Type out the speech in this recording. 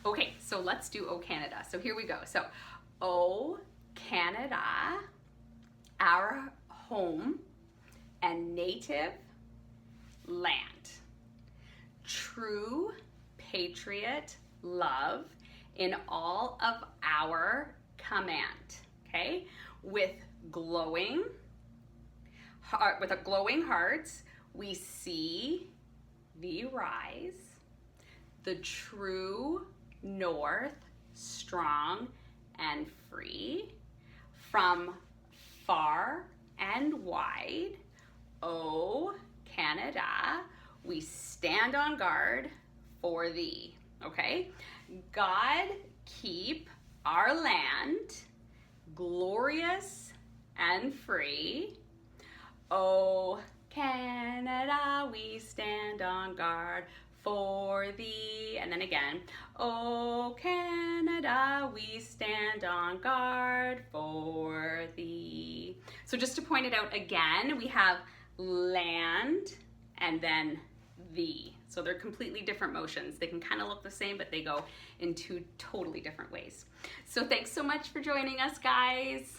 Okay, so let's do O Canada. So here we go. So O Canada, our home and native land. True patriot love in all of our command. Okay, with glowing hearts, we see thee rise, the true north, strong and free, from far and wide. O Canada, we stand on guard for thee. Okay, God keep our land glorious and free. O Canada, we stand on guard for thee. And then again, O Canada, we stand on guard for thee. So just to point it out again, we have land and then thee. So they're completely different motions. They can kind of look the same, but they go in two totally different ways. So thanks so much for joining us, guys.